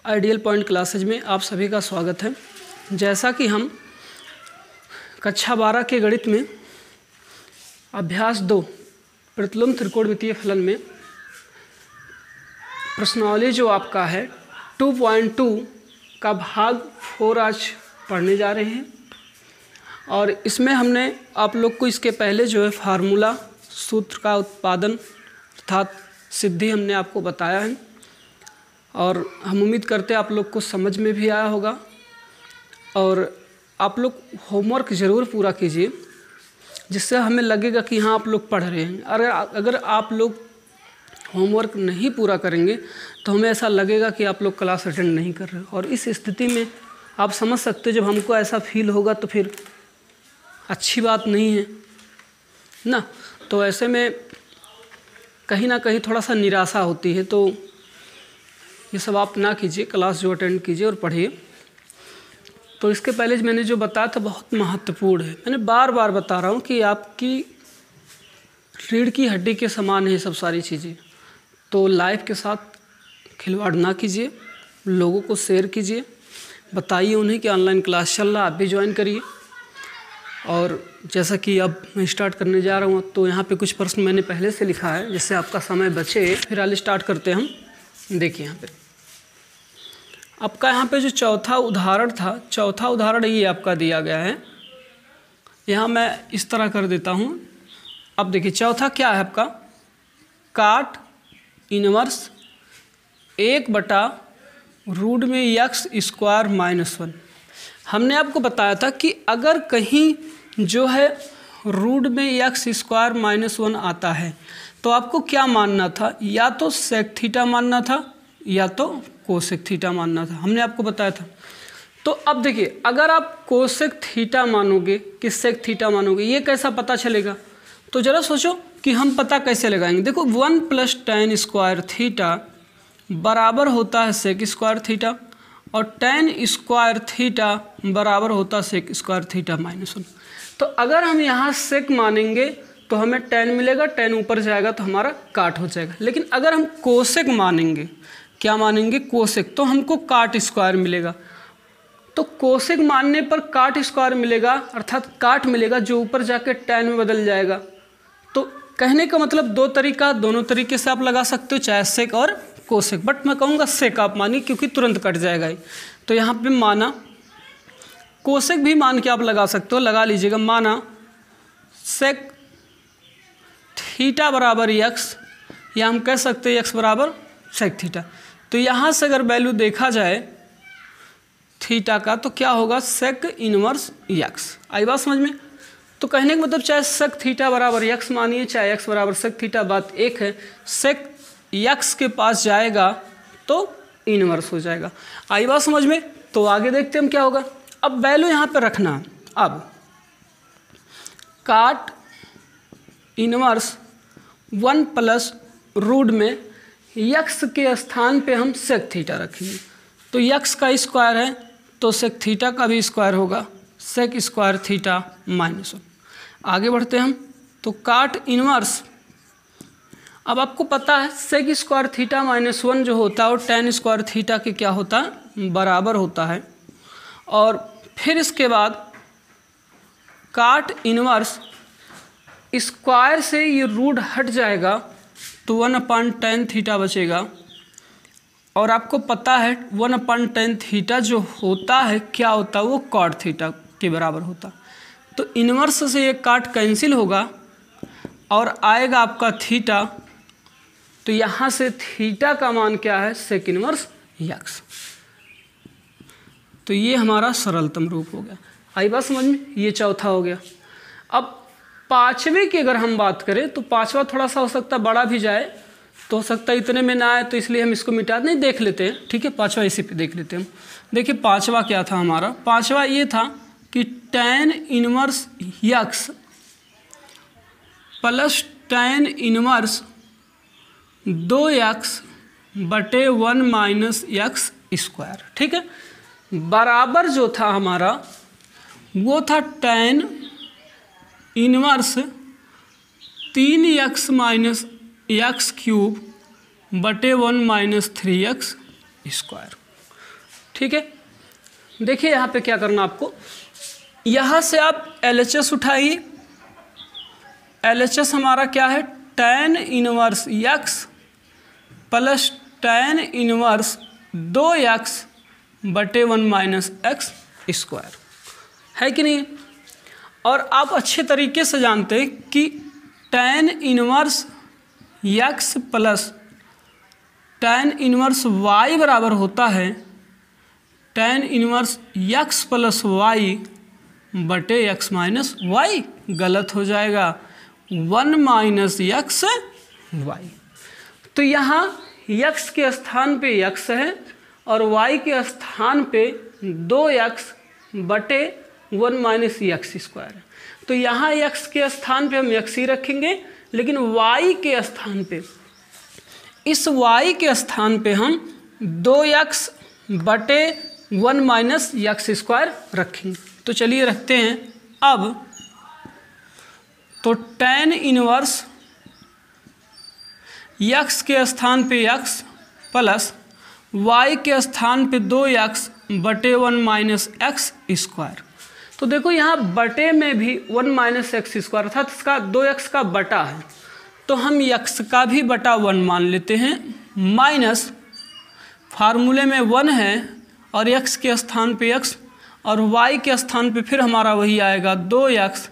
Ideal point classes में आप सभी का स्वागत है। जैसा कि हम कक्षा 12 के गणित में अभ्यास 2 प्रतिलोम त्रिकोणमितीय फलन में प्रश्नावली जो आपका है 2.2 का भाग 4 आज पढ़ने जा रहे हैं। और इसमें हमने आप लोग को इसके पहले जो है फार्मूला सूत्र का उत्पादन अर्थात सिद्धि हमने आपको बताया है और हम उम्मीद करते हैं आप लोग को समझ में भी आया होगा। और आप लोग होमवर्क ज़रूर पूरा कीजिए जिससे हमें लगेगा कि हाँ आप लोग पढ़ रहे हैं। अगर आप लोग होमवर्क नहीं पूरा करेंगे तो हमें ऐसा लगेगा कि आप लोग क्लास अटेंड नहीं कर रहे। और इस स्थिति में आप समझ सकते जब हमको ऐसा फील होगा तो फिर अच्छी बात नहीं है ना। तो ऐसे में कहीं ना कहीं थोड़ा सा निराशा होती है। तो ये सब आप ना कीजिए, क्लास जो अटेंड कीजिए और पढ़िए। तो इसके पहले मैंने जो बताया था बहुत महत्वपूर्ण है। मैंने बार बार बता रहा हूँ कि आपकी रीढ़ की हड्डी के समान है सब सारी चीज़ें। तो लाइफ के साथ खिलवाड़ ना कीजिए, लोगों को शेयर कीजिए, बताइए उन्हें कि ऑनलाइन क्लास चल रहा, आप भी ज्वाइन करिए। और जैसा कि अब मैं स्टार्ट करने जा रहा हूँ तो यहाँ पे कुछ प्रश्न मैंने पहले से लिखा है जिससे आपका समय बचे। फिर स्टार्ट करते हैं हम। देखिए यहाँ पे आपका यहाँ पे जो चौथा उदाहरण था, चौथा उदाहरण ये आपका दिया गया है। यहाँ मैं इस तरह कर देता हूँ। अब देखिए चौथा क्या है आपका, काट इनवर्स 1/रूट में x स्क्वायर -1। हमने आपको बताया था कि अगर कहीं जो है रूट में x स्क्वायर -1 आता है तो आपको क्या मानना था, या तो सेक थीटा मानना था या तो कोसेक थीटा मानना था। हमने आपको बताया था। तो अब देखिए अगर आप कोसेक थीटा मानोगे कि सेक थीटा मानोगे, ये कैसा पता चलेगा? तो ज़रा सोचो कि हम पता कैसे लगाएंगे। देखो 1 + tan स्क्वायर थीटा बराबर होता है सेक स्क्वायर थीटा और tan स्क्वायर थीटा बराबर होता है सेक स्क्वायर थीटा -1। तो अगर हम यहाँ सेक मानेंगे तो हमें tan मिलेगा, tan ऊपर जाएगा तो हमारा काट हो जाएगा। लेकिन अगर हम कोसेक मानेंगे, क्या मानेंगे, कोसेक, तो हमको काट स्क्वायर मिलेगा। तो कोसेक मानने पर काट स्क्वायर मिलेगा अर्थात काट मिलेगा जो ऊपर जाके tan में बदल जाएगा। तो कहने का मतलब दोनों तरीके से आप लगा सकते हो, चाहे सेक और कोसेक। बट मैं कहूँगा सेक आप मानिए क्योंकि तुरंत कट जाएगा। तो यहाँ पे माना, कोसेक भी मान के आप लगा सकते हो, लगा लीजिएगा। माना सेक थीटा बराबर x, या हम कह सकते हैं x बराबर सेक थीटा। तो यहाँ से अगर वैल्यू देखा जाए थीटा का तो क्या होगा, सेक इनवर्स x। आई बात समझ में? तो कहने का मतलब चाहे सेक थीटा बराबर x मानिए चाहे x बराबर सेक थीटा, बात एक है। सेक x के पास जाएगा तो इनवर्स हो जाएगा। आई बात समझ में? तो आगे देखते हैं हम क्या होगा। अब वैल्यू यहाँ पे रखना। अब काट इनवर्स 1 + रूट में x के स्थान पे हम सेक थीटा रखेंगे। तो x का स्क्वायर है तो सेक थीटा का भी स्क्वायर होगा, सेक स्क्वायर थीटा -1। आगे बढ़ते हैं हम। तो काट इनवर्स, अब आपको पता है सेक स्क्वायर थीटा -1 जो होता है और tan स्क्वायर थीटा के क्या होता है, बराबर होता है। और फिर इसके बाद काट इनवर्स स्क्वायर से ये रूट हट जाएगा तो 1/tan थीटा बचेगा। और आपको पता है 1/tan थीटा जो होता है क्या होता है, वो कॉट थीटा के बराबर होता। तो इनवर्स से ये काट कैंसिल होगा और आएगा आपका थीटा। तो यहाँ से थीटा का मान क्या है, सेक इनवर्स x। तो ये हमारा सरलतम रूप हो गया। आई बात समझ में? ये चौथा हो गया। अब पाँचवें की अगर हम बात करें तो पाँचवा थोड़ा सा हो सकता है बड़ा भी जाए, तो हो सकता है इतने में ना आए, तो इसलिए हम इसको मिटा नहीं, देख लेते हैं। ठीक है, पाँचवा इसी पे देख लेते हैं हम। देखिए पाँचवा क्या था हमारा, पाँचवा ये था कि tan inverse x plus tan inverse 2x/1 - x square. ठीक है, बराबर जो था हमारा वो था tan inverse 3x - x³ /1 - 3x square. ठीक है। देखिए यहाँ पे क्या करना आपको, यहाँ से आप LHS उठाइए। LHS हमारा क्या है, tan inverse x plus tan inverse 2x बटे 1 माइनस एक्स स्क्वायर, है कि नहीं। और आप अच्छे तरीके से जानते हैं कि tan inverse x plus tan inverse y बराबर होता है tan inverse x plus y बटे x माइनस y। गलत हो जाएगा, 1 माइनस एक्स y। तो यहाँ x के स्थान पे x है और y के स्थान पे 2x बटे 1 माइनस एक्स स्क्वायर है। तो यहाँ x के स्थान पे हम x ही रखेंगे, लेकिन y के स्थान पे, इस y के स्थान पे हम 2x बटे 1 माइनस एक्स स्क्वायर रखेंगे। तो चलिए रखते हैं। अब तो tan इनवर्स x के स्थान पे x प्लस y के स्थान पे 2x बटे 1 माइनस एक्स स्क्वायर। तो देखो यहाँ बटे में भी 1 माइनस एक्स स्क्वायर अर्थात इसका 2x का बटा है, तो हम x का भी बटा 1 मान लेते हैं, माइनस फार्मूले में 1 है और x के स्थान पे x और y के स्थान पे फिर हमारा वही आएगा 2x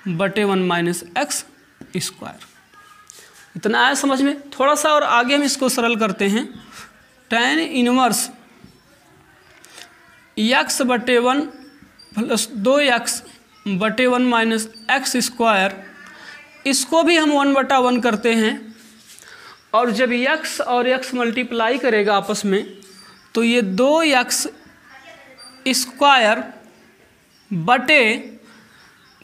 बटे 1 माइनस एक्स स्क्वायर। इतना आया समझ में। थोड़ा सा और आगे हम इसको सरल करते हैं। tan इनवर्स x बटे 1 प्लस 2x बटे 1 माइनस एक्स स्क्वायर, इसको भी हम 1/1 करते हैं। और जब x और x मल्टीप्लाई करेगा आपस में तो ये 2x स्क्वायर बटे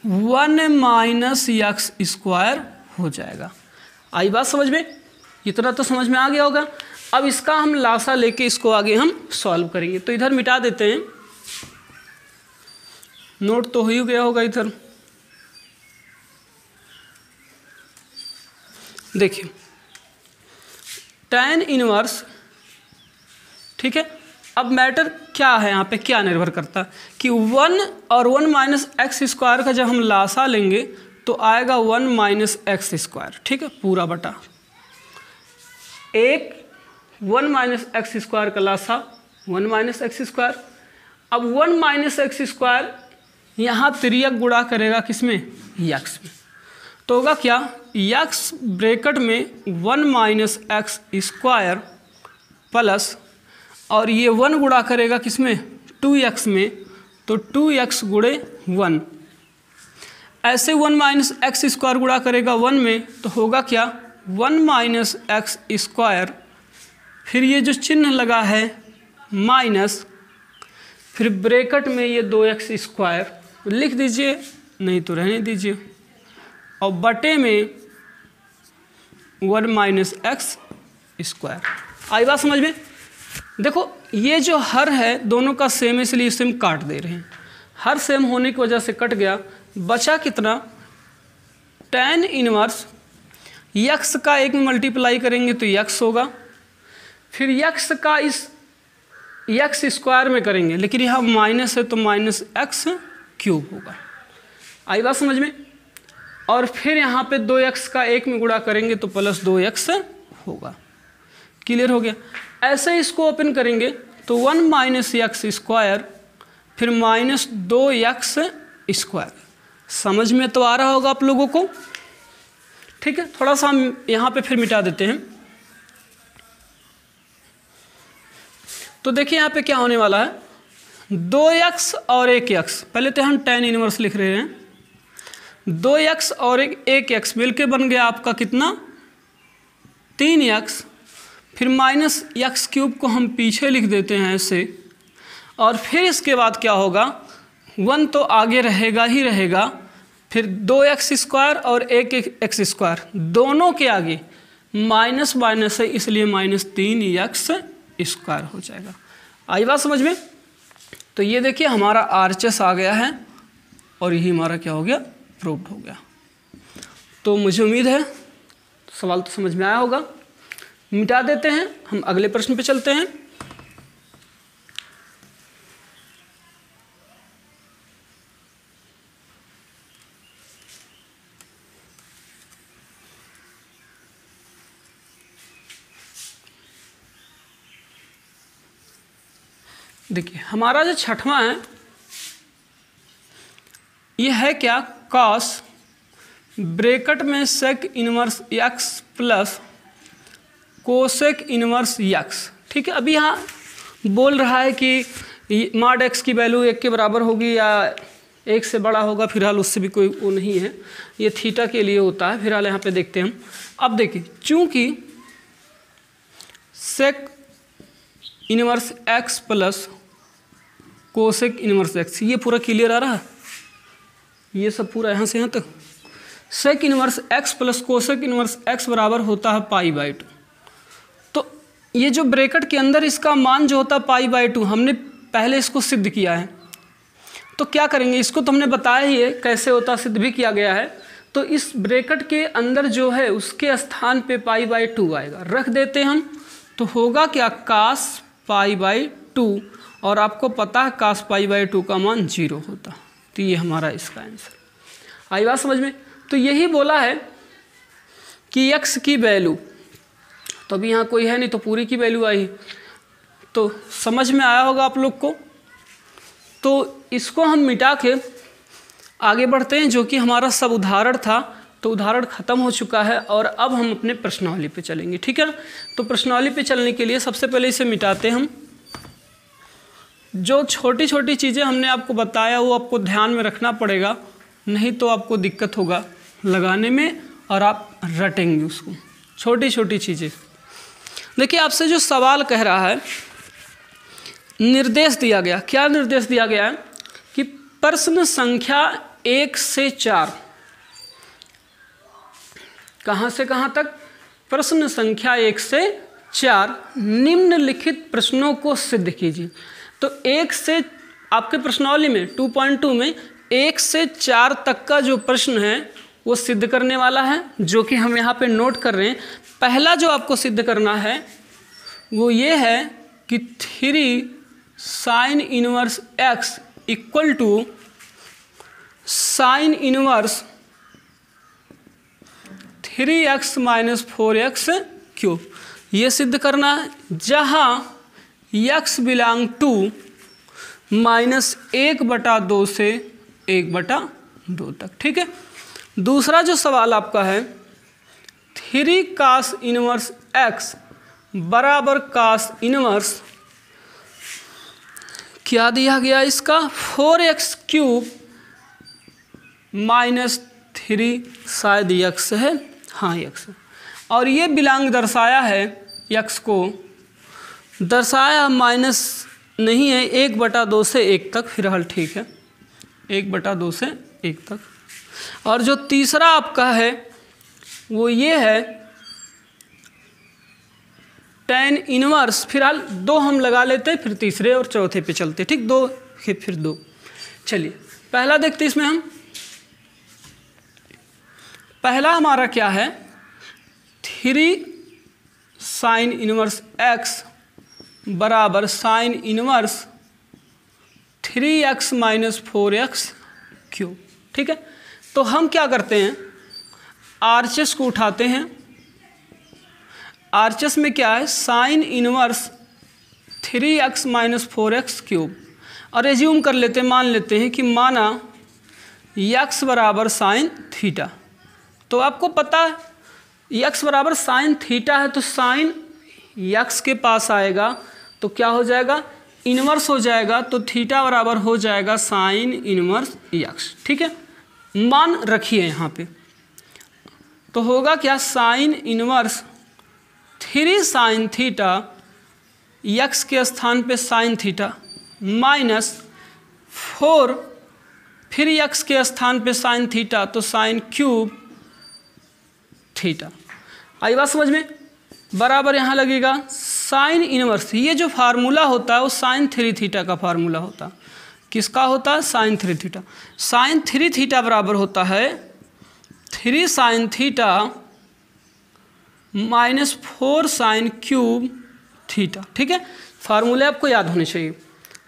1 माइनस एक्स स्क्वायर हो जाएगा। आई बात समझ में, इतना तो समझ में आ गया होगा। अब इसका हम लासा लेके इसको आगे हम सॉल्व करेंगे। तो इधर मिटा देते हैं, नोट तो हो ही गया होगा इधर। देखिए tan इनवर्स, ठीक है। अब मैटर क्या है यहाँ पे, क्या निर्भर करता है कि 1 और 1 माइनस एक्स स्क्वायर का जब हम लासा लेंगे तो आएगा 1 माइनस एक्स स्क्वायर, ठीक है, पूरा बटा एक 1 माइनस एक्स स्क्वायर का लासा 1 माइनस एक्स स्क्वायर। अब 1 माइनस एक्स स्क्वायर यहाँ तिर्यक गुणा करेगा किसमें, x में, तो होगा क्या, x ब्रैकेट में 1 माइनस एक्स स्क्वायर प्लस और ये 1 गुणा करेगा किसमें, 2x में, तो 2x गुणे 1। ऐसे 1 माइनस एक्स स्क्वायर गुणा करेगा 1 में तो होगा क्या, 1 माइनस एक्स स्क्वायर, फिर ये जो चिन्ह लगा है माइनस, फिर ब्रैकेट में ये 2x स्क्वायर लिख दीजिए, नहीं तो रहने दीजिए, और बटे में 1 माइनस एक्स स्क्वायर। आई बात समझ में। देखो ये जो हर है दोनों का सेम है, इसलिए इसे हम काट दे रहे हैं। हर सेम होने की वजह से कट गया, बचा कितना, tan इनवर्स x का एक में मल्टीप्लाई करेंगे तो x होगा, फिर x का इस x स्क्वायर में करेंगे, लेकिन यहाँ माइनस है तो माइनस एक्स क्यूब होगा। आई बात समझ में। और फिर यहाँ पे 2x का एक में गुणा करेंगे तो प्लस 2x होगा। क्लियर हो गया। ऐसे इसको ओपन करेंगे तो 1 माइनस एक्स स्क्वायर फिर माइनस 2x स्क्वायर। समझ में तो आ रहा होगा आप लोगों को, ठीक है। थोड़ा सा हम यहाँ पे फिर मिटा देते हैं। तो देखिए यहाँ पे क्या होने वाला है, 2x और 1x, पहले तो हम tan इनवर्स लिख रहे हैं, 2x और 1x मिलके बन गया आपका कितना, 3x, फिर माइनस एक्स क्यूब को हम पीछे लिख देते हैं ऐसे, और फिर इसके बाद क्या होगा, 1 तो आगे रहेगा ही रहेगा, फिर 2x स्क्वायर और 1x स्क्वायर दोनों के आगे माइनस माइनस है, इसलिए माइनस 3x स्क्वायर हो जाएगा। आई बात समझ में। तो ये देखिए हमारा आरएचएस आ गया है और यही हमारा क्या हो गया, प्रूव्ड हो गया। तो मुझे उम्मीद है सवाल तो समझ में आया होगा। मिटा देते हैं, हम अगले प्रश्न पे चलते हैं। देखिए हमारा जो छठवां है ये है क्या, कॉस ब्रैकेट में sec inverse X plus cosec inverse X. ठीक है, अभी यहाँ बोल रहा है कि मॉड एक्स की वैल्यू 1 के बराबर होगी या 1 से बड़ा होगा, फिलहाल उससे भी कोई वो नहीं है, ये थीटा के लिए होता है। फिलहाल यहाँ पे देखते हैं हम। अब देखिए चूंकि sec inverse X plus cosec inverse X, ये पूरा क्लियर आ रहा है, ये सब पूरा यहाँ से यहाँ तक। Sec inverse X plus cosec inverse X बराबर होता है π/2। तो ये जो ब्रैकेट के अंदर इसका मान जो होता है π/2, हमने पहले इसको सिद्ध किया है। तो क्या करेंगे, इसको तो हमने बताया ही है कैसे होता, सिद्ध भी किया गया है। तो इस ब्रैकेट के अंदर जो है उसके स्थान पे π/2 आएगा, रख देते हम। तो होगा क्या, cos π/2, और आपको पता है cos π/2 का मान 0 होता। तो ये हमारा इसका आंसर। आई बात समझ में। तो यही बोला है कि x की वैल्यू, तो अभी यहाँ कोई है नहीं तो पूरी की वैल्यू आई, तो समझ में आया होगा आप लोग को। तो इसको हम मिटा के आगे बढ़ते हैं, जो कि हमारा सब उदाहरण था। तो उदाहरण ख़त्म हो चुका है और अब हम अपने प्रश्नावली पे चलेंगे। ठीक है ना, तो प्रश्नावली पे चलने के लिए सबसे पहले इसे मिटाते हैं हम। जो छोटी छोटी चीज़ें हमने आपको बताया वो आपको ध्यान में रखना पड़ेगा, नहीं तो आपको दिक्कत होगा लगाने में और आप रटेंगे उसको, छोटी छोटी चीज़ें। देखिए आपसे जो सवाल कह रहा है, निर्देश दिया गया, क्या निर्देश दिया गया है कि प्रश्न संख्या 1 से 4, कहाँ से कहाँ तक, प्रश्न संख्या 1 से 4 निम्नलिखित प्रश्नों को सिद्ध कीजिए। तो 1 से आपके प्रश्नावली में 2.2 में 1 से 4 तक का जो प्रश्न है वो सिद्ध करने वाला है, जो कि हम यहाँ पे नोट कर रहे हैं। पहला जो आपको सिद्ध करना है वो ये है कि 3 sin inverse x equal to sine inverse 3x minus 4x cube, ये सिद्ध करना है, जहाँ x बिलोंग टू -1/2 से 1/2 तक। ठीक है, दूसरा जो सवाल आपका है 3 cos इनवर्स x बराबर cos इनवर्स, क्या दिया गया इसका, 4x क्यूब -3, शायद x है, हाँ x है, और ये बिलोंग दर्शाया है, x को दर्शाया माइनस नहीं है, 1/2 से 1 तक, फिलहाल ठीक है, 1/2 से 1 तक। और जो तीसरा आपका है वो ये है tan इनवर्स, फिलहाल 2 हम लगा लेते हैं, फिर तीसरे और चौथे पे चलते। ठीक, 2 फिर 2। चलिए पहला देखते इसमें हम, पहला हमारा क्या है, 3 sin इनवर्स x बराबर sign inverse 3x minus 4x cube. ठीक है, तो हम क्या करते हैं, आरएचएस को उठाते हैं। आरएचएस में क्या है, sign inverse 3x minus 4x cube, और एज्यूम कर लेते हैं, मान लेते हैं कि माना x बराबर साइन थीटा। तो आपको पता है x बराबर साइन थीटा है, तो साइन x के पास आएगा तो क्या हो जाएगा, इनवर्स हो जाएगा, तो थीटा बराबर हो जाएगा साइन इनवर्स x। ठीक है, मान रखिए यहाँ पे, तो होगा क्या, sine inverse 3 sine theta, x के स्थान पे साइन थीटा, माइनस 4 फिर x के स्थान पे साइन थीटा, तो साइन क्यूब थीटा। आई बात समझ में, बराबर यहाँ लगेगा साइन इनवर्स, ये जो फार्मूला होता है वो साइन 3 थीटा का फार्मूला होता है। किसका होता है, साइन 3 थीटा। साइन 3 थीटा बराबर होता है 3 sine theta minus 4 sine cube theta. ठीक है, फार्मूले आपको याद होने चाहिए।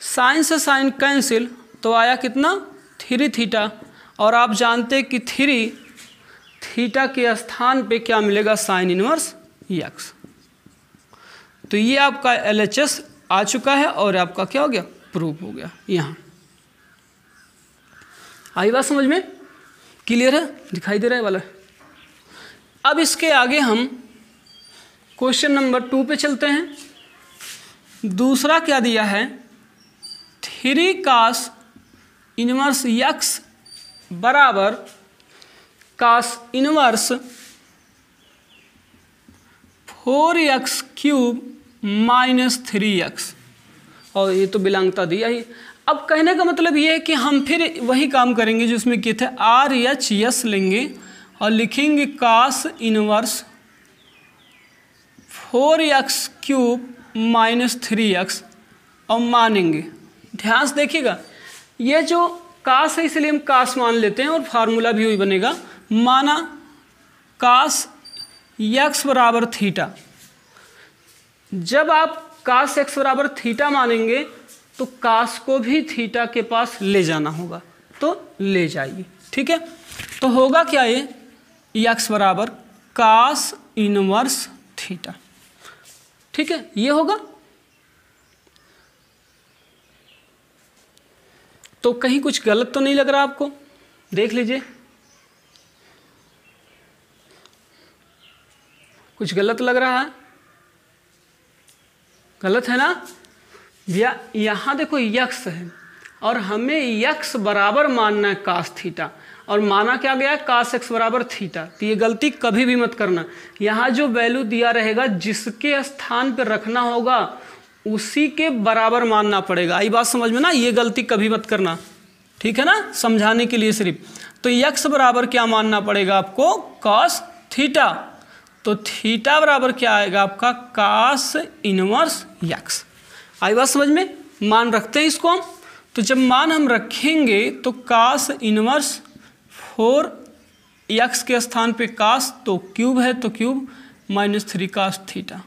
साइन से साइन कैंसिल, तो आया कितना, 3 थीटा, और आप जानते कि 3 थीटा के स्थान पे क्या मिलेगा, साइन इनवर्स x। तो ये आपका LHS आ चुका है और आपका क्या हो गया, प्रूफ हो गया। यहाँ आई बात समझ में, क्लियर है, दिखाई दे रहा है वाला। अब इसके आगे हम क्वेश्चन नंबर 2 पे चलते हैं। दूसरा क्या दिया है, 3 cos इनवर्स x बराबर cos inverse 4x cube minus 3x, और ये तो बिलांगता दिया ही। अब कहने का मतलब ये है कि हम फिर वही काम करेंगे जो इसमें किए थे, RHS लेंगे और लिखेंगे cos inverse 4x cube minus 3x और मानेंगे। ध्यान से देखिएगा, ये जो cos है इसलिए हम cos मान लेते हैं और फार्मूला भी वही बनेगा। माना cos x बराबर थीटा, जब आप cos x बराबर थीटा मानेंगे तो cos को भी थीटा के पास ले जाना होगा, तो ले जाइए। ठीक है, तो होगा क्या, ये x बराबर cos इनवर्स थीटा। ठीक है, ये होगा। तो कहीं कुछ गलत तो नहीं लग रहा आपको, देख लीजिए, कुछ गलत लग रहा है, गलत है ना भैया। यहाँ देखो x है और हमें x बराबर मानना है cos थीटा, और माना क्या गया है cos x बराबर थीटा। तो ये गलती कभी भी मत करना, यहाँ जो वैल्यू दिया रहेगा जिसके स्थान पर रखना होगा उसी के बराबर मानना पड़ेगा। आई बात समझ में ना, ये गलती कभी मत करना, ठीक है ना, समझाने के लिए सिर्फ। तो x बराबर क्या मानना पड़ेगा आपको, cos थीटा। तो थीटा बराबर क्या आएगा आपका, cos इनवर्स x। आई बात समझ में, मान रखते हैं इसको हम। तो जब मान हम रखेंगे तो cos इनवर्स 4x के स्थान पे cos, तो क्यूब है तो क्यूब माइनस 3 cos थीटा।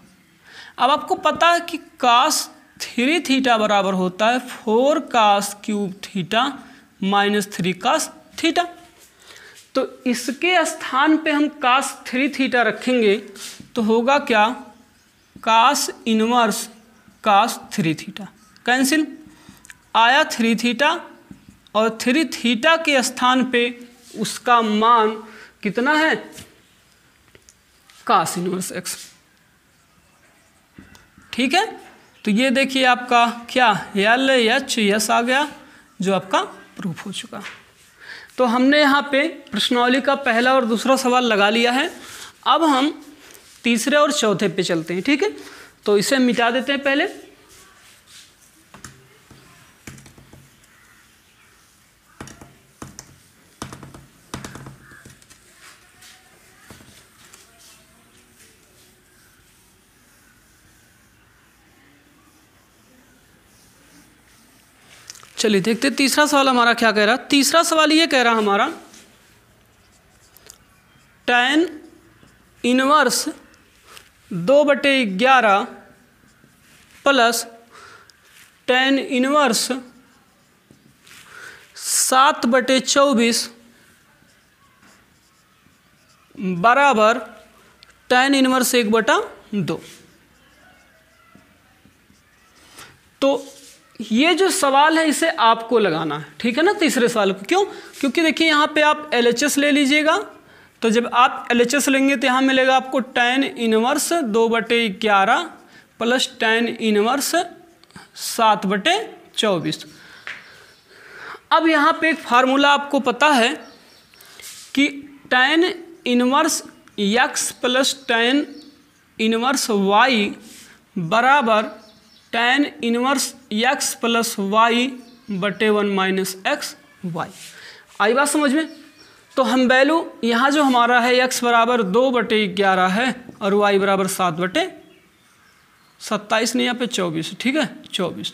अब आपको पता है कि cos 3 थीटा बराबर होता है 4 cos cube theta minus 3 cos theta. तो इसके स्थान पे हम cos 3 थीटा रखेंगे तो होगा क्या, cos inverse cos 3 theta. Cancel आया 3 थीटा, और 3 थीटा के स्थान पे उसका मान कितना है, cos इनवर्स x। ठीक है, तो ये देखिए आपका क्या LHS आ गया, जो आपका प्रूफ हो चुका। तो हमने यहाँ पे प्रश्नावली का पहला और दूसरा सवाल लगा लिया है। अब हम तीसरे और चौथे पे चलते हैं। ठीक है, तो इसे मिटा देते हैं पहले। चलिए देखते तीसरा सवाल हमारा क्या कह रहा। तीसरा सवाल ये कह रहा हमारा, tan inverse 2/11 plus tan inverse 7/24 बराबर tan इनवर्स 1/2। तो ये जो सवाल है इसे आपको लगाना है, ठीक है ना, तीसरे सवाल को। क्यों, क्योंकि देखिए यहाँ पे आप LHS ले लीजिएगा, तो जब आप LHS लेंगे तो यहाँ मिलेगा आपको tan inverse 2/11 plus tan inverse 7/24। अब यहाँ पे एक फार्मूला आपको पता है कि tan inverse x plus tan inverse y बराबर tan inverse x plus y/1 minus x y। आई बात समझ में। तो हम वैल्यू यहाँ जो हमारा है x बराबर 2/11 है और y बराबर 7/27 नहीं, यहाँ पे 24, ठीक है 24।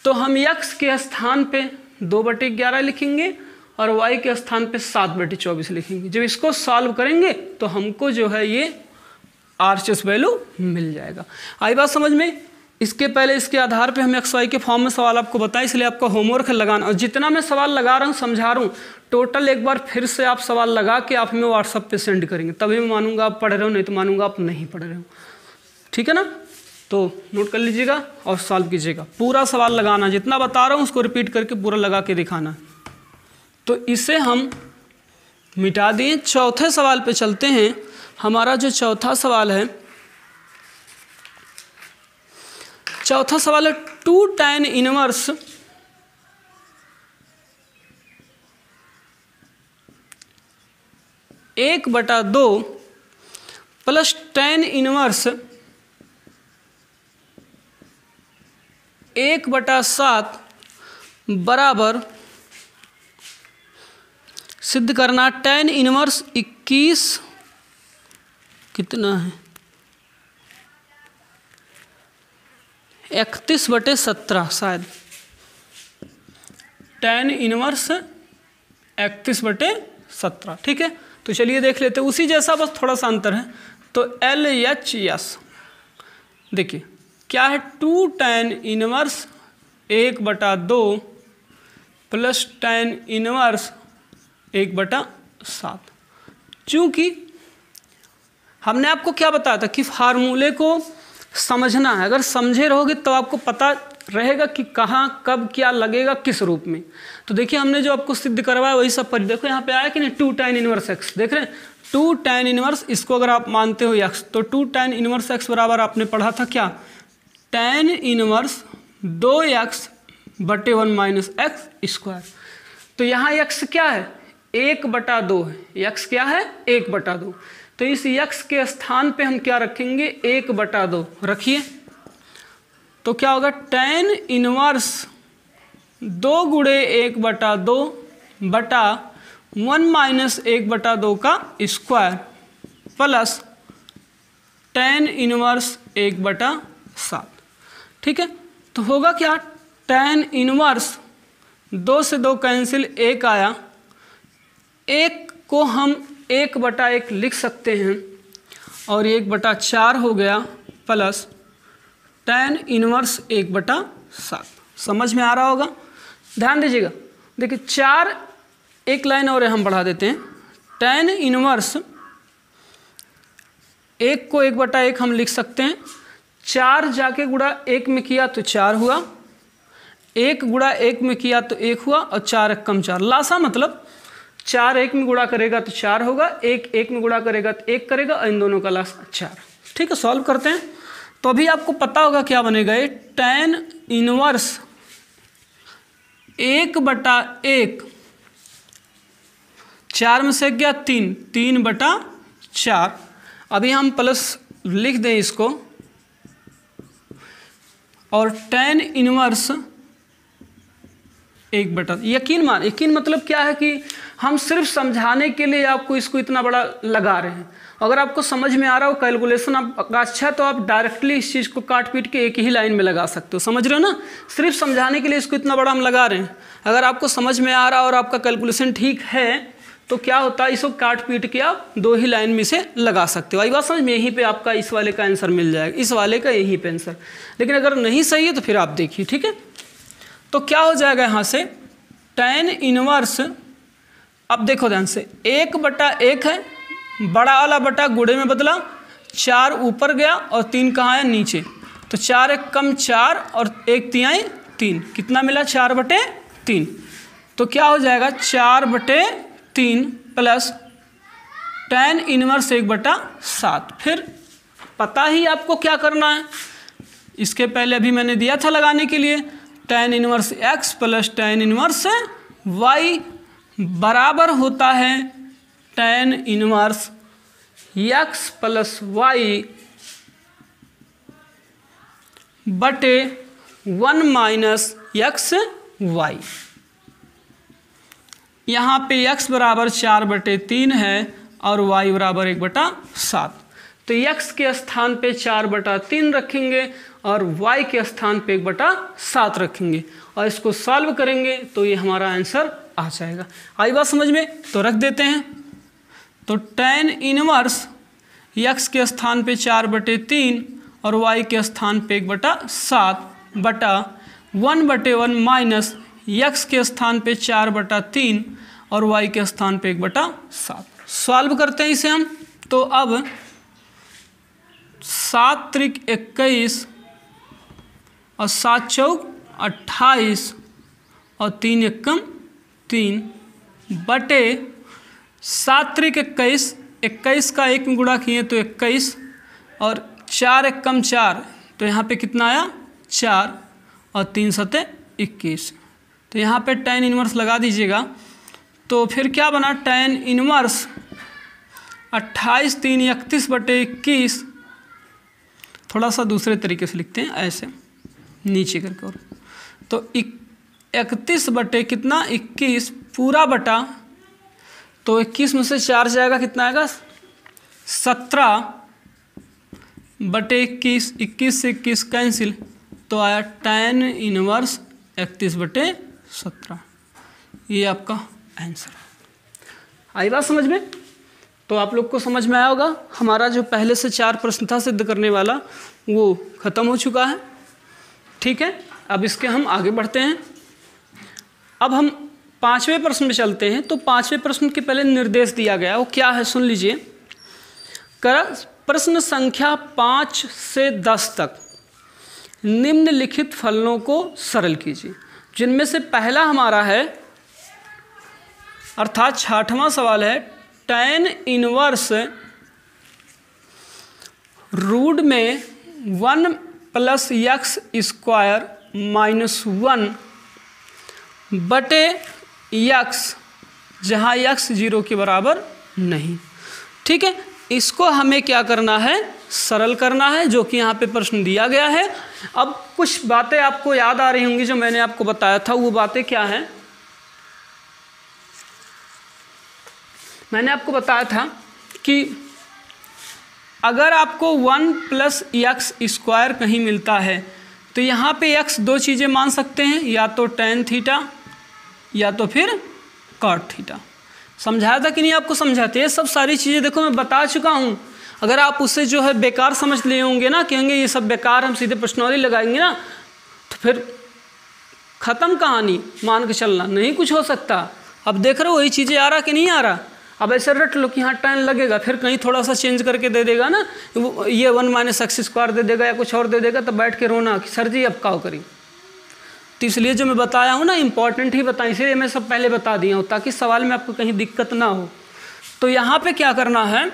तो हम x के स्थान पे 2/11 लिखेंगे और y के स्थान पे 7/24 लिखेंगे। जब इसको सॉल्व करेंगे तो हमको जो है ये RHS वैल्यू मिल जाएगा। आई बात समझ में। इसके पहले इसके आधार पे हम XY के फॉर्म में सवाल आपको बताएं, इसलिए आपका होमवर्क लगाना। और जितना मैं सवाल लगा रहा हूँ समझा रहा हूँ, टोटल एक बार फिर से आप सवाल लगा के आप हमें व्हाट्सएप पे सेंड करेंगे, तभी मैं मानूंगा आप पढ़ रहे हो, नहीं तो मानूंगा आप नहीं पढ़ रहे हो। ठीक है ना। तो तो नोट कर लीजिएगा और सॉल्व कीजिएगा। पूरा सवाल लगाना, जितना बता रहा हूँ उसको रिपीट करके पूरा लगा के दिखाना। तो इसे हम मिटा दिए। चौथे सवाल पे चलते हैं। हमारा जो चौथा सवाल है, चौथा सवाल है 2 tan इनवर्स एक बटा 2 प्लस tan इनवर्स 1/7 बराबर सिद्ध करना tan इनवर्स 21 कितना है 31/17 शायद tan इनवर्स 31/17। ठीक है, तो चलिए देख लेते हैं। उसी जैसा बस थोड़ा सा अंतर है। तो LHS देखिए क्या है 2 tan inverse 1/2 plus tan inverse 1/7। चूँकि हमने आपको क्या बताया था कि फार्मूले को समझना है। अगर समझे रहोगे तो आपको पता रहेगा कि कहाँ कब क्या लगेगा किस रूप में। तो देखिए हमने जो आपको सिद्ध करवाया वही सब पर देखो यहाँ पे आया कि नहीं 2 tan इनवर्स x। देख रहे हैं 2 tan इनवर्स, इसको अगर आप मानते हो x तो 2 tan इनवर्स x बराबर आपने पढ़ा था क्या tan inverse 2x/1 minus x square. तो यहाँ x क्या है 1/2 है। x क्या है 1/2। तो इस x के स्थान पे हम क्या रखेंगे 1/2 रखिए। तो क्या होगा tan इनवर्स 2 गुणे 1/2 बटा 1 माइनस 1/2 का स्क्वायर प्लस tan इनवर्स 1/7। ठीक है, तो होगा क्या tan इनवर्स 2 से 2 कैंसिल 1 आया। 1 को हम 1/1 लिख सकते हैं और 1/4 हो गया प्लस tan इनवर्स 1/7। समझ में आ रहा होगा, ध्यान दीजिएगा। देखिए 4 एक लाइन और हम बढ़ा देते हैं। tan इनवर्स 1 को 1/1 हम लिख सकते हैं। 4 जाके गुणा 1 में किया तो 4 हुआ, 1 गुणा 1 में किया तो 1 हुआ और 4 1 कम 4 लासा, मतलब 4 1 में गुणा करेगा तो 4 होगा, 1 1 में गुणा करेगा तो 1 करेगा और इन दोनों का लासा 4। ठीक है, सॉल्व करते हैं। तो अभी आपको पता होगा क्या बनेगा ये tan इनवर्स 1/1 4 में से गया 3 3/4। अभी हम प्लस लिख दें इसको और tan इनवर्स 1/, यकीन मतलब क्या है कि हम सिर्फ समझाने के लिए आपको इसको इतना बड़ा लगा रहे हैं। अगर आपको समझ में आ रहा हो कैलकुलेशन आपका अच्छा तो आप डायरेक्टली इस चीज़ को काट पीट के एक ही लाइन में लगा सकते हो। समझ रहे हो ना, सिर्फ समझाने के लिए इसको इतना बड़ा हम लगा रहे हैं। अगर आपको समझ में आ रहा और आपका कैलकुलेशन ठीक है तो क्या होता है इसको काट पीट के आप 2 ही लाइन में से लगा सकते हो। आई बात समझ में, यहीं पे आपका इस वाले का आंसर मिल जाएगा, इस वाले का यहीं पे आंसर। लेकिन अगर नहीं सही है तो फिर आप देखिए। ठीक है, तो क्या हो जाएगा यहाँ से tan इनवर्स, अब देखो ध्यान से 1/1 है, बड़ा वाला बटा गुणे में बदला, 4 ऊपर गया और 3 कहाँ है नीचे। तो 4 1 कम 4 और 1 3 3, कितना मिला 4/3। तो क्या हो जाएगा 4/3 प्लस tan इनवर्स 1/7। फिर पता ही आपको क्या करना है, इसके पहले अभी मैंने दिया था लगाने के लिए tan inverse x plus tan inverse y बराबर होता है tan inverse x plus y बटे 1 माइनस एक्स वाई। यहाँ पे x बराबर 4/3 है और y बराबर 1/7। तो x के स्थान पे 4/3 रखेंगे और y के स्थान पे 1/7 रखेंगे और इसको सॉल्व करेंगे तो ये हमारा आंसर आ जाएगा। आई बात समझ में, तो रख देते हैं। तो tan इनवर्स x के स्थान पे 4/3 और y के स्थान पे 1/7 बटा 1/1 माइनस x के स्थान पे 4/3 और y के स्थान पे 1/7। सॉल्व करते हैं इसे हम। तो अब 7 त्रिक 21 और 7 चौक 28 और 3 एकम 3 बटे 7 त्रिक 21, 21 का 1 में गुणा किए तो 21 और 4 एकम 4, तो यहाँ पे कितना आया 4 और 3 सते 21। तो यहाँ पे tan इनवर्स लगा दीजिएगा। तो फिर क्या बना, tan इनवर्स 28 3 31 बटे 21, थोड़ा सा दूसरे तरीके से लिखते हैं ऐसे नीचे करके, और तो 31 बटे कितना 21 पूरा बटा, तो 21 में से 4 जाएगा कितना आएगा 17 बटे 21, 21 से 21 कैंसिल, तो आया tan इनवर्स 31 बटे 17। ये आपका आंसर। आई बात समझ में? तो आप लोग को समझ में आया होगा। हमारा जो पहले से 4 प्रश्न था सिद्ध करने वाला वो ख़त्म हो चुका है। ठीक है, अब इसके हम आगे बढ़ते हैं। अब हम 5वें प्रश्न में चलते हैं। तो 5वें प्रश्न के पहले निर्देश दिया गया, वो क्या है सुन लीजिए। प्रश्न संख्या 5 से 10 तक निम्नलिखित फलनों को सरल कीजिए, जिनमें से पहला हमारा है, अर्थात 6वां सवाल है, tan इनवर्स रूट में 1 + x स्क्वायर -1 बटे x, जहाँ x 0 के बराबर नहीं। ठीक है, इसको हमें क्या करना है, सरल करना है, जो कि यहाँ पे प्रश्न दिया गया है। अब कुछ बातें आपको याद आ रही होंगी जो मैंने आपको बताया था। वो बातें क्या हैं? मैंने आपको बताया था कि अगर आपको 1 + x स्क्वायर कहीं मिलता है तो यहाँ पे x 2 चीज़ें मान सकते हैं, या तो tan थीटा या तो फिर cot थीटा। समझाया था कि नहीं आपको? समझाते ये सब सारी चीज़ें देखो मैं बता चुका हूँ। अगर आप उससे जो है बेकार समझ लिए होंगे ना, कहेंगे ये सब बेकार, हम सीधे प्रश्नावली लगाएंगे ना, तो फिर ख़त्म कहानी, मान के चलना नहीं कुछ हो सकता। अब देख रहे हो वही चीज़ें आ रहा कि नहीं आ रहा। अब ऐसे रट लो कि यहाँ tan लगेगा, फिर कहीं थोड़ा सा चेंज करके दे देगा ना, ये 1 - x स्क्वायर दे देगा या कुछ और दे देगा, तो बैठ के रोना कि सर जी अब क्या करी। तो इसलिए जो मैं बताया हूँ ना, इम्पॉर्टेंट ही बताया, इसलिए मैं सब पहले बता दिया हूँ ताकि सवाल में आपको कहीं दिक्कत ना हो। तो यहाँ पे क्या करना है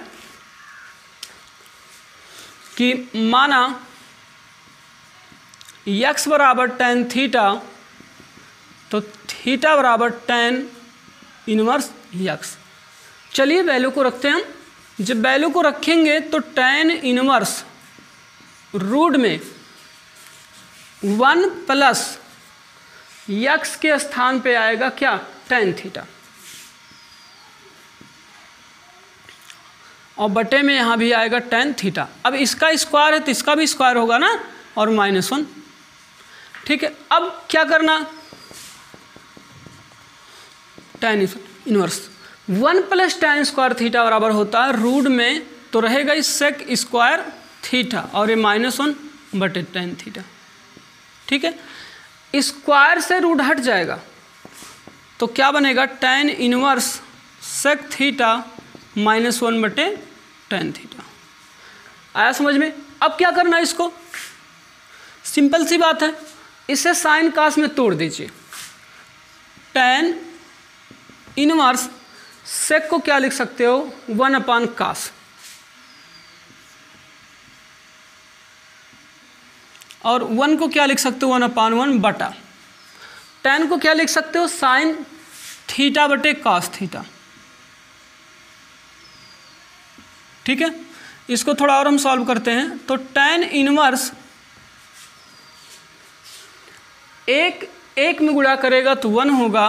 कि माना x बराबर tan थीटा, तो थीटा बराबर tan इनवर्स x। चलिए वैल्यू को रखते हैं हम। जब वैल्यू को रखेंगे तो tan इनवर्स रूट में 1 + x के स्थान पे आएगा क्या, tan थीटा, और बटे में यहाँ भी आएगा tan थीटा। अब इसका स्क्वायर है तो इसका भी स्क्वायर होगा ना, और -1। ठीक है, अब क्या करना, tan inverse 1 + tan square theta बराबर होता है रूट में, तो रहेगा इस sec स्क्वायर थीटा और ये -1 बटे tan थीटा। ठीक है, स्क्वायर से रूट हट जाएगा तो क्या बनेगा, tan इनवर्स sec थीटा -1 बटे tan थीटा। आया समझ में? अब क्या करना है इसको, सिंपल सी बात है, इसे साइन कास में तोड़ दीजिए। tan इनवर्स sec को क्या लिख सकते हो, 1/cos, और 1 को क्या लिख सकते हो, 1/1 बटा। tan को क्या लिख सकते हो, साइन थीटा बटे cos थीटा। ठीक है, इसको थोड़ा और हम सॉल्व करते हैं। तो tan इनवर्स 1 में गुणा करेगा तो 1 होगा,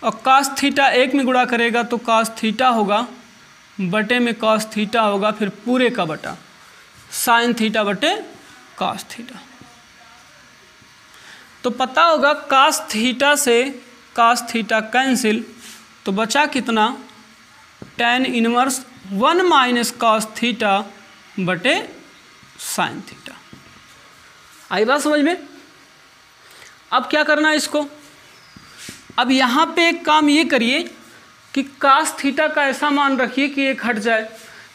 और cos थीटा 1 में गुणा करेगा तो cos थीटा होगा, बटे में cos थीटा होगा, फिर पूरे का बटा साइन थीटा बटे cos थीटा। तो पता होगा cos थीटा से cos थीटा कैंसिल, तो बचा कितना, tan इनवर्स 1 - cos थीटा बटे साइन थीटा। आई बात समझ में? अब क्या करना है इसको, अब यहाँ पे एक काम ये करिए कि cos थीटा का ऐसा मान रखिए कि एक हट जाए।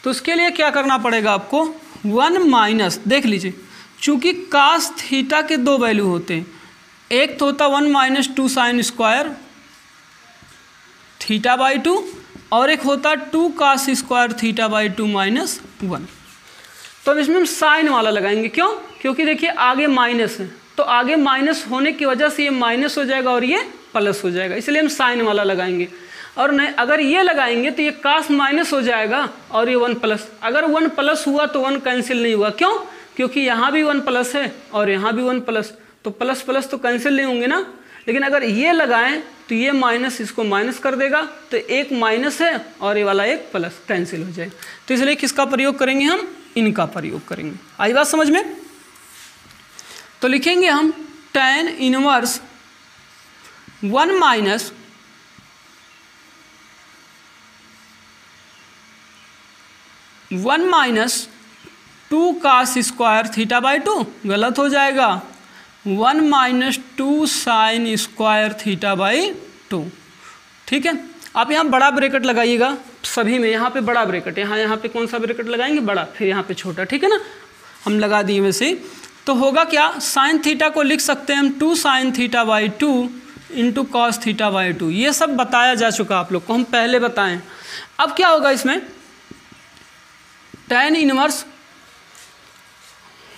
तो उसके लिए क्या करना पड़ेगा आपको, 1 - देख लीजिए चूँकि कास थीटा के दो वैल्यू होते हैं, एक तो होता 1 minus 2 sine square theta by 2 और एक होता 2 cos square theta by 2 minus 1। तो अब इसमें हम साइन वाला लगाएंगे, क्यों? क्योंकि देखिए आगे माइनस है, तो आगे माइनस होने की वजह से ये माइनस हो जाएगा और ये प्लस हो जाएगा, इसलिए हम साइन वाला लगाएंगे। और नहीं, अगर ये लगाएंगे तो ये कास माइनस हो जाएगा और ये 1 प्लस। अगर 1 प्लस हुआ तो 1 कैंसिल नहीं हुआ, क्यों? क्योंकि यहाँ भी 1 प्लस है और यहाँ भी 1 प्लस, तो प्लस प्लस तो कैंसिल नहीं होंगे ना। लेकिन अगर ये लगाएं तो ये माइनस इसको माइनस कर देगा, तो एक माइनस है और ये वाला एक प्लस, कैंसिल हो जाएगा। तो इसलिए किसका प्रयोग करेंगे हम? इनका प्रयोग करेंगे। आई बात समझ में? तो लिखेंगे हम tan inverse 1 minus 2 cos square theta by 2, गलत हो जाएगा, 1 minus 2 sine square theta by 2। ठीक है, आप यहाँ बड़ा ब्रैकेट लगाइएगा सभी में, यहाँ पे बड़ा ब्रैकेट, यहाँ पे कौन सा ब्रैकेट लगाएंगे? बड़ा, फिर यहाँ पे छोटा, ठीक है ना, हम लगा दिए वैसे। तो होगा क्या, साइन थीटा को लिख सकते हैं हम 2 sine theta by 2 into cos theta by 2। ये सब बताया जा चुका आप लोग को, हम पहले बताएं। अब क्या होगा इसमें, tan inverse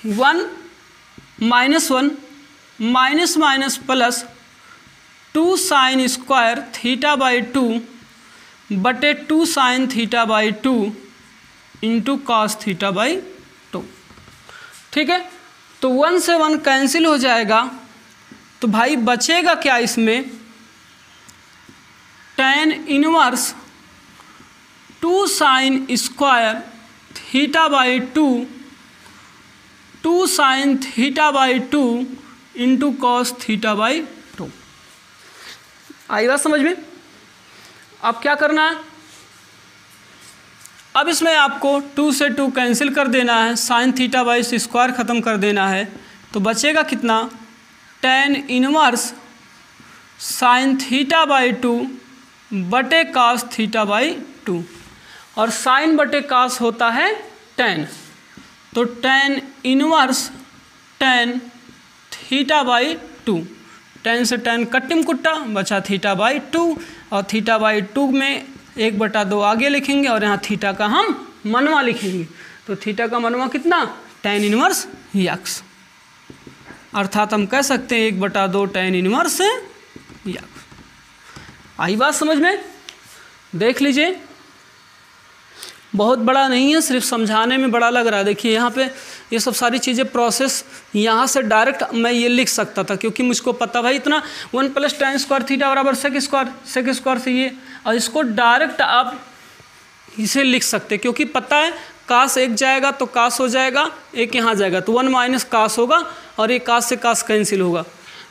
1 minus 1 minus minus plus 2 sine square theta by 2 बटे 2 sine theta by 2 into cos theta by 2। ठीक है, तो 1 से 1 कैंसिल हो जाएगा, तो भाई बचेगा क्या इसमें, tan inverse 2 sine square theta by 2 sine theta by 2 into cos theta by 2। आई बात समझ में? अब क्या करना है, अब इसमें आपको 2 से 2 कैंसिल कर देना है, साइन थीटा बाई स्क्वायर ख़त्म कर देना है, तो बचेगा कितना, tan inverse sine theta by 2 बटे कास थीटा बाई 2, और साइन बटे कास होता है tan, तो tan inverse tan theta by 2, tan से tan कट्टिम कुट्टा, बचा थीटा बाई 2, और थीटा बाई 2 में 1/2 आगे लिखेंगे और यहाँ थीटा का हम मनवा लिखेंगे, तो थीटा का मनवा कितना, tan इनवर्स x, अर्थात हम कह सकते हैं 1/2 tan इनवर्स x। आई बात समझ में? देख लीजिए, बहुत बड़ा नहीं है, सिर्फ समझाने में बड़ा लग रहा है। देखिए यहाँ पे ये सब सारी चीज़ें प्रोसेस, यहाँ से डायरेक्ट मैं ये लिख सकता था, क्योंकि मुझको पता भाई इतना 1 प्लस tan स्क्वायर थीटा बराबर सेक स्क्वायर से ये, और इसको डायरेक्ट आप इसे लिख सकते, क्योंकि पता है कास एक जाएगा तो कास हो जाएगा, एक यहाँ जाएगा तो 1 माइनस कास होगा, और ये कास से कास कैंसिल होगा।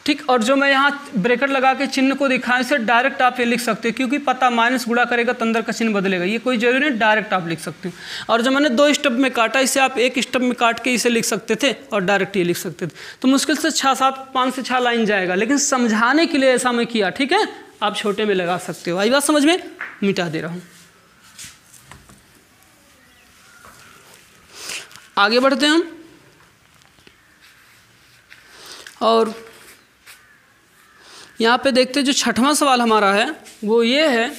ठीक, और जो मैं यहाँ ब्रैकेट लगा के चिन्ह को दिखाएं, इसे डायरेक्ट आप ये लिख सकते हो, क्योंकि पता माइनस गुणा करेगा तो अंदर का चिन्ह बदलेगा, ये कोई जरूरी नहीं, डायरेक्ट आप लिख सकते हो। और जो मैंने 2 स्टेप में काटा, इसे आप 1 स्टेप में काट के इसे लिख सकते थे और डायरेक्ट ये लिख सकते थे, तो मुश्किल से 5 से 6 लाइन जाएगा, लेकिन समझाने के लिए ऐसा मैं किया। ठीक है, आप छोटे में लगा सकते हो। आई बात समझ में? मिटा दे रहा हूँ, आगे बढ़ते हैं हम। और यहाँ पे देखते हैं, जो 6वां सवाल हमारा है वो ये है,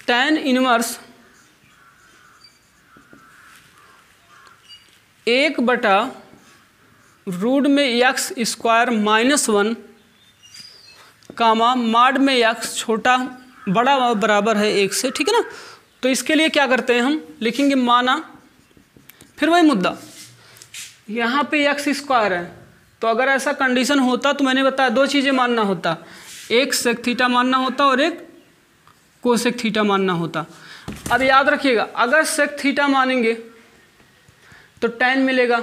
tan इनवर्स 1/रूट में x स्क्वायर माइनस 1 कामा माड में x छोटा बड़ा बराबर है 1 से। ठीक है ना, तो इसके लिए क्या करते हैं, हम लिखेंगे माना, फिर वही मुद्दा, यहाँ पे x स्क्वायर है, तो अगर ऐसा कंडीशन होता तो मैंने बताया 2 चीज़ें मानना होता, एक सेक थीटा मानना होता और एक कोसेक थीटा मानना होता। अब याद रखिएगा, अगर सेक थीटा मानेंगे तो tan मिलेगा,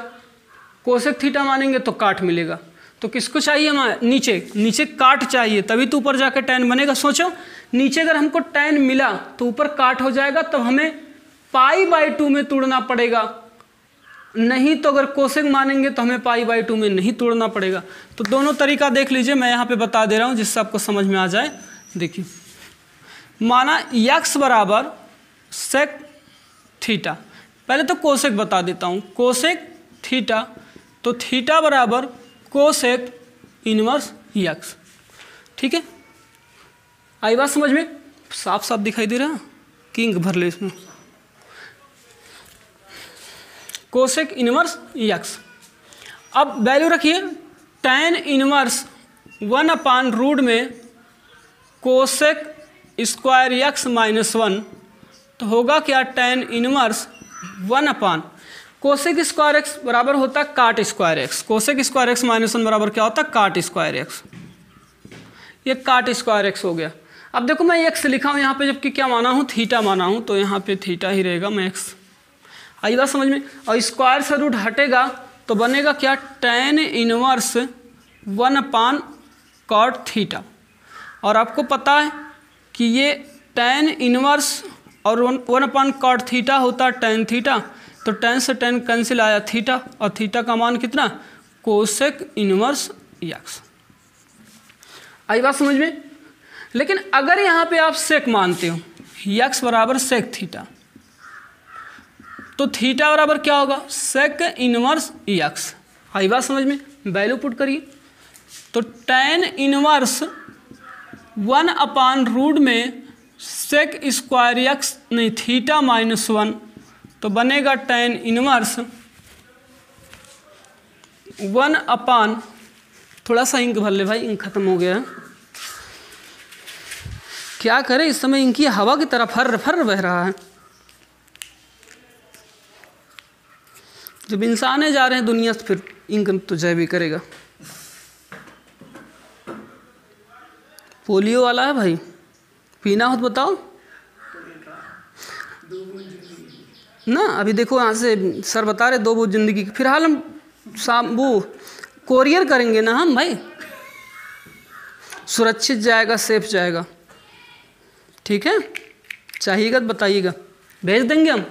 कोसेक थीटा मानेंगे तो काट मिलेगा। तो किसको चाहिए हमारे, नीचे काट चाहिए, तभी तो ऊपर जाकर tan बनेगा। सोचो, नीचे अगर हमको tan मिला तो ऊपर काट हो जाएगा, तो हमें π/2 में तोड़ना पड़ेगा, नहीं तो अगर कोसेक मानेंगे तो हमें π/2 में नहीं तोड़ना पड़ेगा। तो दोनों तरीका देख लीजिए, मैं यहाँ पे बता दे रहा हूँ जिससे आपको समझ में आ जाए। देखिए, माना x बराबर सेक थीटा, पहले तो कोसेक बता देता हूँ, कोसेक थीटा, तो थीटा बराबर कोसेक इनवर्स एक्स। ठीक है, आई बात समझ में? साफ साफ दिखाई दे रहा, किंग भर ले इसमें। कोसेक इनवर्स एक्स, अब वैल्यू रखिए tan इनवर्स 1/रूट में कोसेक स्क्वायर एक्स माइनस 1, तो होगा क्या tan inverse 1/, cosec square x बराबर होता है काट square x, cosec square x minus 1 बराबर क्या होता है काट स्क्वायर एक्स, ये काट स्क्वायर एक्स हो गया। अब देखो मैं एक्स लिखा हूँ यहाँ पे, जबकि क्या माना हूँ थीटा माना हूँ, तो यहाँ पे थीटा ही रहेगा, मैं एक्स। आई बात समझ में? और स्क्वायर से रूट हटेगा तो बनेगा क्या tan इनवर्स 1/cot थीटा, और आपको पता है कि ये tan इनवर्स और 1/cot थीटा होता है tan थीटा, तो tan से tan कैंसिल आया थीटा, और थीटा का मान कितना कोसेक इनवर्स एक्स। आई बात समझ में? लेकिन अगर यहाँ पे आप सेक मानते हो एक्स बराबर सेक थीटा, तो थीटा बराबर क्या होगा सेक इनवर्स एक्स। आई बात समझ में? वैल्यू पुट करिए, तो tan इनवर्स 1/रूट में सेक स्क्वायर एक्स नहीं थीटा माइनस 1, तो बनेगा tan इनवर्स 1/, थोड़ा सा इंक भर ले भाई, इंक खत्म हो गया है। क्या करें, इस समय इनकी हवा की तरफ फर फर बह रहा है। जब इंसान जा रहे हैं दुनिया से, फिर इंक तो जय भी करेगा। पोलियो वाला है भाई, पीना हो तो बताओ ना। अभी देखो यहाँ से सर बता रहे 2 बूंद जिंदगी की, फिलहाल हम वो कोरियर करेंगे ना हम भाई, सुरक्षित जाएगा, सेफ जाएगा। ठीक है, चाहिएगा तो बताइएगा, भेज देंगे हम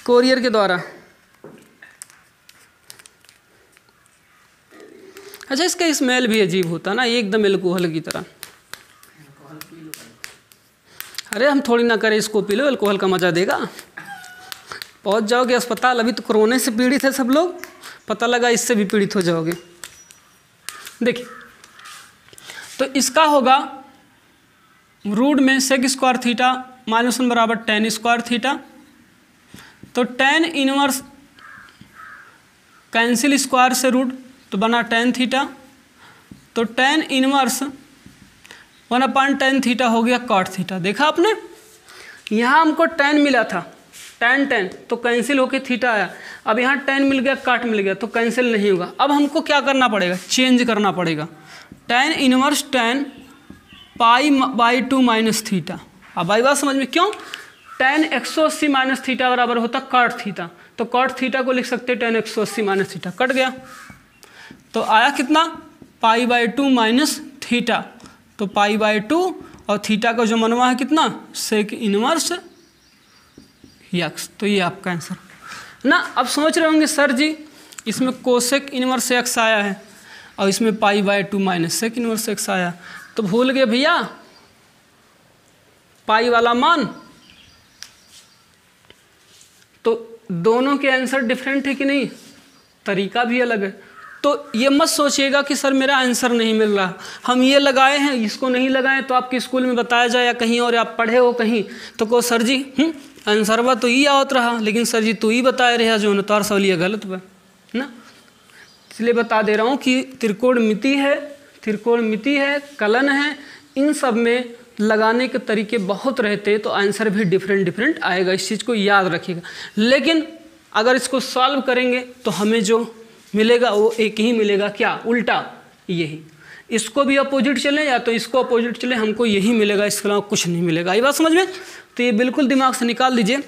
कोरियर के द्वारा। अच्छा, इसका स्मेल भी अजीब होता ना, एकदम एल्कोहल की तरह। अरे हम थोड़ी ना करें इसको पी लो, एल्कोहल का मजा देगा। पहुंच जाओगे अस्पताल, अभी तो कोरोना से पीड़ित है सब लोग, पता लगा इससे भी पीड़ित हो जाओगे। देखिए, तो इसका होगा रूट में सेक स्क्वायर थीटा माइनस 1 बराबर tan स्क्वायर थीटा, तो tan इनवर्स कैंसिल स्क्वायर से रूट, तो बना tan थीटा, तो tan इनवर्स 1/tan थीटा हो गया cot थीटा। देखा आपने, यहाँ हमको tan मिला था, tan तो कैंसिल होके थीटा आया। अब यहाँ tan मिल गया, cot मिल गया, तो कैंसिल नहीं होगा। अब हमको क्या करना पड़ेगा, चेंज करना पड़ेगा। tan inverse tan π/2 minus theta. अब आई बात समझ में? क्यों? tan 180 माइनस थीटा बराबर होता cot थीटा, तो cot थीटा को लिख सकते tan 180 माइनस थीटा, कट गया, तो आया कितना π/2 माइनस थीटा, तो π/2 और थीटा का जो मनवा है कितना सेक इनवर्स एक्स। तो ये आपका आंसर ना। अब सोच रहे होंगे सर जी इसमें कोसेक इनवर्स एक्स आया है और इसमें π/2 माइनस सेक इनवर्स एक्स आया, तो भूल गए भैया पाई वाला मान। तो दोनों के आंसर डिफरेंट है कि नहीं, तरीका भी अलग है। तो ये मत सोचिएगा कि सर मेरा आंसर नहीं मिल रहा, हम ये लगाए हैं इसको नहीं लगाए, तो आपके स्कूल में बताया जाए या कहीं और आप पढ़े हो कहीं तो कहो सर जी आंसरवा तो ये आवत रहा, लेकिन सर जी तू ही बताए रहा जो तार सवालिया गलत बा ना। इसलिए बता दे रहा हूँ कि त्रिकोणमिति है, कलन है, इन सब में लगाने के तरीके बहुत रहते, तो आंसर भी डिफरेंट आएगा, इस चीज़ को याद रखिएगा। लेकिन अगर इसको सॉल्व करेंगे तो हमें जो मिलेगा वो एक ही मिलेगा, क्या उल्टा, यही। इसको भी अपोजिट चले या तो इसको अपोजिट चले, हमको यही मिलेगा, इसके अलावा कुछ नहीं मिलेगा। ये बात समझ में? तो ये बिल्कुल दिमाग से निकाल दीजिए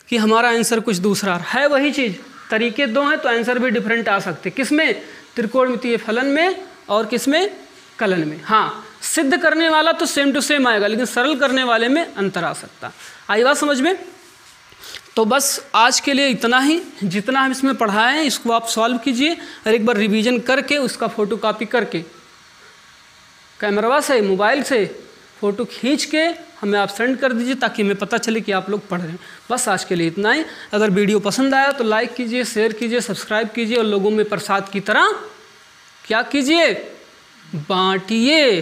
कि हमारा आंसर कुछ दूसरा है, वही चीज़, तरीके दो हैं तो आंसर भी डिफरेंट आ सकते। किसमें? त्रिकोणमितीय फलन में, और किसमें? कलन में। हाँ, सिद्ध करने वाला तो सेम टू सेम आएगा, लेकिन सरल करने वाले में अंतर आ सकता। आई बात समझ में? तो बस आज के लिए इतना ही, जितना हम इसमें पढ़ाए हैं इसको आप सॉल्व कीजिए और एक बार रिवीजन करके उसका फ़ोटो कॉपी करके कैमरा से, मोबाइल से फ़ोटो खींच के हमें आप सेंड कर दीजिए ताकि हमें पता चले कि आप लोग पढ़ रहे हैं। बस आज के लिए इतना ही। अगर वीडियो पसंद आया तो लाइक कीजिए, शेयर कीजिए, सब्सक्राइब कीजिए और लोगों में प्रसाद की तरह क्या कीजिए, बांटिए।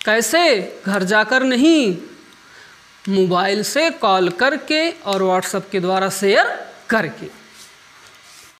कैसे? घर जाकर नहीं, मोबाइल से कॉल करके और व्हाट्सएप के द्वारा शेयर करके।